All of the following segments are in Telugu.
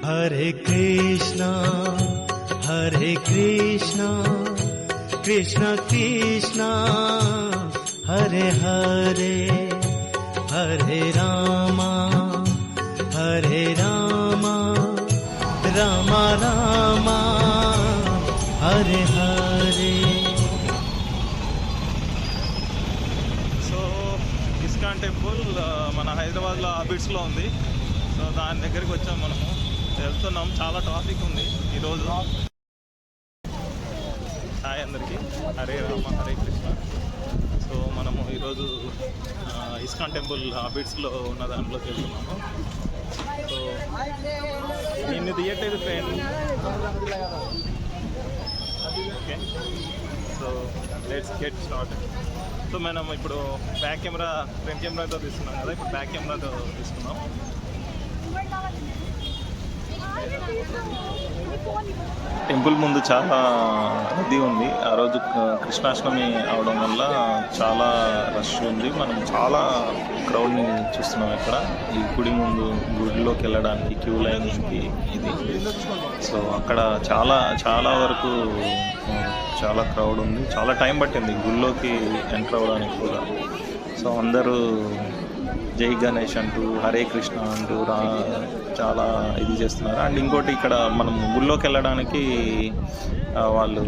Hare Krishna, Krishna Krishna, Hare Hare, Hare Rama, Rama Rama, Hare Hare. So ISKCON temple మన హైదరాబాద్లో అబిడ్స్లో ఉంది. సో దాని దగ్గరికి వచ్చాం, మనము వెళ్తున్నాం. చాలా ట్రాఫిక్ ఉంది ఈరోజు. హాయ్ అందరికీ, హరే రామ హరే కృష్ణ. సో మనము ఈరోజు ఇస్కాన్ టెంపుల్ అబిడ్స్లో ఉన్న దాంట్లోకి వెళ్తున్నాము. సో నిన్ను తీయట్లేదు train. Okay, so let's get start. So మనం ఇప్పుడు బ్యాక్ కెమెరా, ఫ్రంట్ కెమెరాతో తీసుకున్నాం కదా, ఇప్పుడు బ్యాక్ కెమెరాతో తీసుకున్నాం. టెంపుల్ ముందు చాలా రద్దీ ఉంది. ఆ రోజు కృష్ణాష్టమి అవడం వల్ల చాలా రష్ ఉంది. మనం చాలా క్రౌడ్ని చూస్తున్నాం ఇక్కడ. ఈ గుడి ముందు, గుడిలోకి వెళ్ళడానికి క్యూ లైన్కి ఇది. సో అక్కడ చాలా వరకు చాలా క్రౌడ్ ఉంది. చాలా టైం పట్టింది గుడిలోకి ఎంటర్ అవ్వడానికి కూడా. సో అందరూ జై గణేష్ అంటూ, హరే కృష్ణ అంటూ చాలా ఇది చేస్తున్నారు. అండ్ ఇంకోటి, ఇక్కడ మనం గుళ్ళోకి వెళ్ళడానికి వాళ్ళు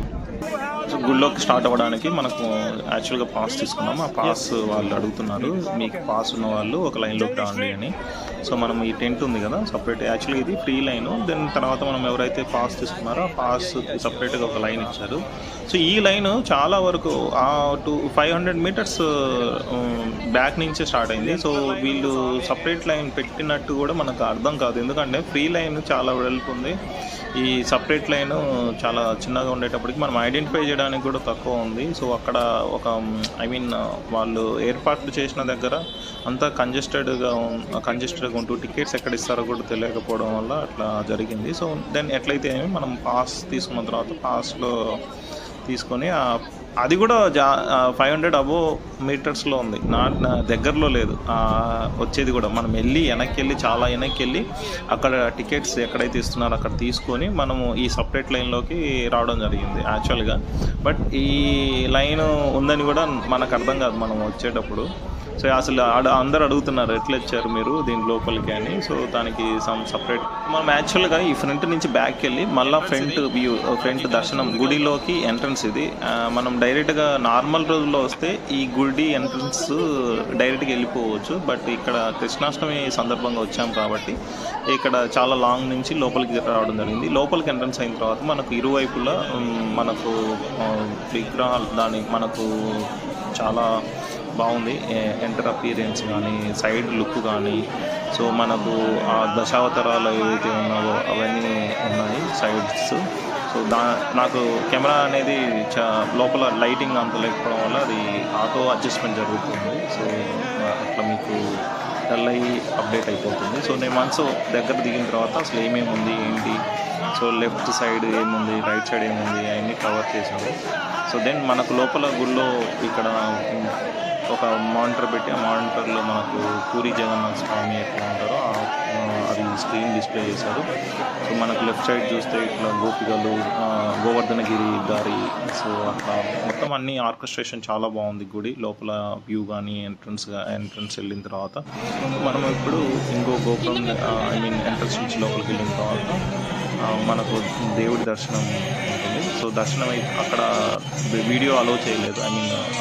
గుళ్ళోకి స్టార్ట్ అవ్వడానికి మనకు యాక్చువల్గా పాస్ తీసుకున్నాము. ఆ పాస్ వాళ్ళు అడుగుతున్నారు, మీకు పాస్ ఉన్న వాళ్ళు ఒక లైన్లోకి రాండి అని. సో మనం ఈ టెంట్ ఉంది కదా సపరేట్, యాక్చువల్గా ఇది ఫ్రీ లైన్. దెన్ తర్వాత మనం ఎవరైతే పాస్ తీసుకున్నారో ఆ పాస్ సపరేట్గా ఒక లైన్ ఇచ్చారు. సో ఈ లైన్ చాలా వరకు 500 మీటర్స్ బ్యాక్ నుంచే స్టార్ట్ అయింది. సో వీళ్ళు సపరేట్ లైన్ పెట్టినట్టు కూడా మనకు అర్థం కాదు, ఎందుకంటే ఫ్రీ లైన్ చాలా వెడల్పు ఉంది. ఈ సపరేట్ లైన్ చాలా చిన్నగా ఉండేటప్పటికి మనం ఐడెంటిఫై చేయడానికి కూడా తక్కువ ఉంది. సో అక్కడ ఒక వాళ్ళు ఏర్పాట్లు చేసిన దగ్గర అంతా కంజెస్టెడ్గా ఉంటూ టికెట్స్ ఎక్కడ ఇస్తారో కూడా తెలియకపోవడం వల్ల అట్లా జరిగింది. సో దెన్ ఎట్లయితే మనం పాస్ తీసుకున్న తర్వాత పాస్లో తీసుకొని అది కూడా 500 అబోవ్ మీటర్స్లో ఉంది, నా దగ్గరలో లేదు. వచ్చేది కూడా మనం చాలా వెనక్కి వెళ్ళి అక్కడ టికెట్స్ ఎక్కడైతే ఇస్తున్నారో అక్కడ తీసుకొని మనము ఈ సపరేట్ లైన్లోకి రావడం జరిగింది యాక్చువల్గా. బట్ ఈ లైన్ ఉందని కూడా మనకు అర్థం కాదు మనం వచ్చేటప్పుడు. సో అసలు అందరు అడుగుతున్నారు, ఎట్లా వచ్చారు మీరు దీని లోపలికి అని. సో దానికి సపరేట్ మనం యాక్చువల్గా ఈ ఫ్రంట్ నుంచి బ్యాక్ వెళ్ళి మళ్ళీ ఫ్రంట్ దర్శనం, గుడిలోకి ఎంట్రన్స్ ఇది. మనం డైరెక్ట్గా నార్మల్ రోజుల్లో వస్తే ఈ గుడి ఎంట్రన్స్ డైరెక్ట్గా వెళ్ళిపోవచ్చు. బట్ ఇక్కడ కృష్ణాష్టమి సందర్భంగా వచ్చాం కాబట్టి ఇక్కడ చాలా లాంగ్ నుంచి లోపలికి రావడం జరిగింది. లోపలికి ఎంట్రన్స్ అయిన తర్వాత మనకు ఇరువైపులా మనకు విగ్రహాలు, మనకు చాలా బాగుంది ఎంటర్ అపీరెన్స్ కానీ, సైడ్ లుక్ కానీ. సో మనకు ఆ దశావతారాలు ఏవైతే ఉన్నావో అవన్నీ ఉన్నాయి సైడ్స్. సో నాకు కెమెరా అనేది లోపల లైటింగ్ అంత లేకపోవడం వల్ల అది ఆటో అడ్జస్ట్మెంట్ జరుగుతుంది. సో అట్లా మీకు డల్ అయ్యి అప్డేట్ అయిపోతుంది. సో నేను మనసు దగ్గర దిగిన తర్వాత అసలు ఏమేమి ఉంది ఏంటి, సో లెఫ్ట్ సైడ్ ఏముంది, రైట్ సైడ్ ఏముంది అవన్నీ కవర్ చేశాము. సో దెన్ మనకు లోపల గుళ్ళో ఇక్కడ ఒక మానిటర్ పెట్టి, ఆ మానిటర్లో మనకు పూరి జగన్నాథ స్వామి ఎట్లా ఉంటారో అది స్క్రీన్ డిస్ప్లే చేశారు. సో మనకు లెఫ్ట్ సైడ్ చూస్తే ఇట్లా గోపికలు, గోవర్ధనగిరి దారి, సో అట్లా మొత్తం అన్ని ఆర్కెస్ట్రేషన్ చాలా బాగుంది గుడి లోపల వ్యూ కానీ. ఎంట్రన్స్ వెళ్ళిన తర్వాత మనం ఇప్పుడు ఇంకో గోపురం ఎంట్రన్స్ నుంచి లోపలికి వెళ్ళిన తర్వాత మనకు దేవుడి దర్శనం ఉంటుంది. సో దర్శనం అక్కడ వీడియో అలో చేయలేదు.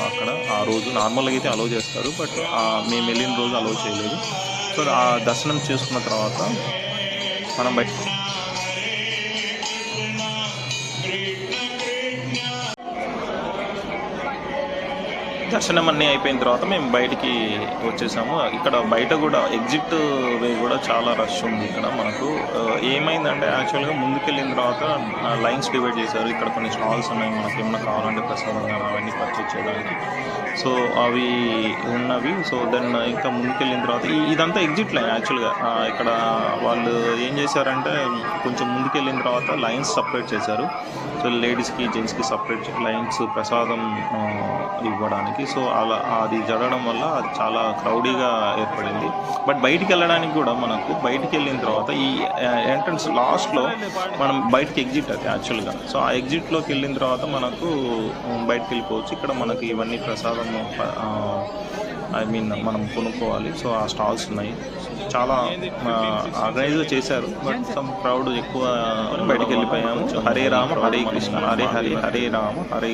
అక్కడ ఆ రోజు నార్మల్గా అయితే అలో చేస్తారు, బట్ మేము వెళ్ళిన రోజు అలో చేయలేదు. సో ఆ దర్శనం చేసుకున్న తర్వాత మనం దర్శనం అన్నీ అయిపోయిన తర్వాత మేము బయటికి వచ్చేసాము. ఇక్కడ బయట కూడా ఎగ్జిట్ వే కూడా చాలా రష్ ఉంది. ఇక్కడ మనకు ఏమైందంటే యాక్చువల్గా ముందుకెళ్ళిన తర్వాత లైన్స్ డివైడ్ చేశారు. ఇక్కడ కొన్ని స్టాల్స్ ఉన్నాయి, మనకి ఏమైనా కావాలంటే ప్రసాదం కానీ అవన్నీ పర్చేజ్ చేయడానికి. సో అవి ఉన్నవి. సో దెన్ ఇంకా ముందుకెళ్ళిన తర్వాత ఇదంతా ఎగ్జిట్ లైన్ యాక్చువల్గా. ఇక్కడ వాళ్ళు ఏం చేశారంటే కొంచెం ముందుకెళ్ళిన తర్వాత లైన్స్ సపరేట్ చేశారు. సో లేడీస్కి జెంట్స్కి సపరేట్ లైన్స్ ప్రసాదం ఇవ్వడానికి. దర్శనానికి. సో అలా అది జరగడం వల్ల అది చాలా క్రౌడీగా ఏర్పడింది. బట్ బయటికి వెళ్ళడానికి కూడా మనకు బయటికి వెళ్ళిన తర్వాత ఈ ఎంట్రన్స్ లాస్ట్లో మనం బయటికి ఎగ్జిట్ అది యాక్చువల్గా. సో ఆ ఎగ్జిట్లోకి వెళ్ళిన తర్వాత మనకు బయటికి వెళ్ళిపోవచ్చు. ఇక్కడ మనకి ఇవన్నీ ప్రసాదం మనం కొనుక్కోవాలి. సో ఆ స్టాల్స్ ఉన్నాయి. చాలా ఆర్గనైజ్గా చేశారు. బట్ సమ్ క్రౌడ్ ఎక్కువ బయటికి వెళ్ళిపోయాము. హరే రామ హరే కృష్ణ, హరే హరే హరే రామ హరే